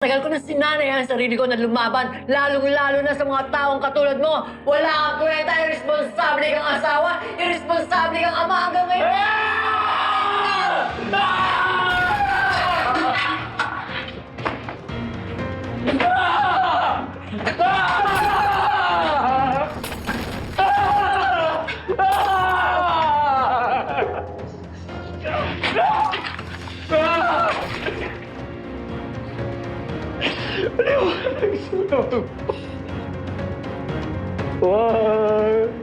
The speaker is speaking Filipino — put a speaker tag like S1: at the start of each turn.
S1: Tagal ko na sinanay ang sarili ko na lumaban, lalong-lalo na sa mga taong katulad mo. Wala kang kwenta, irresponsable kang asawa, irresponsable kang ama hanggang ngayon.
S2: Wag!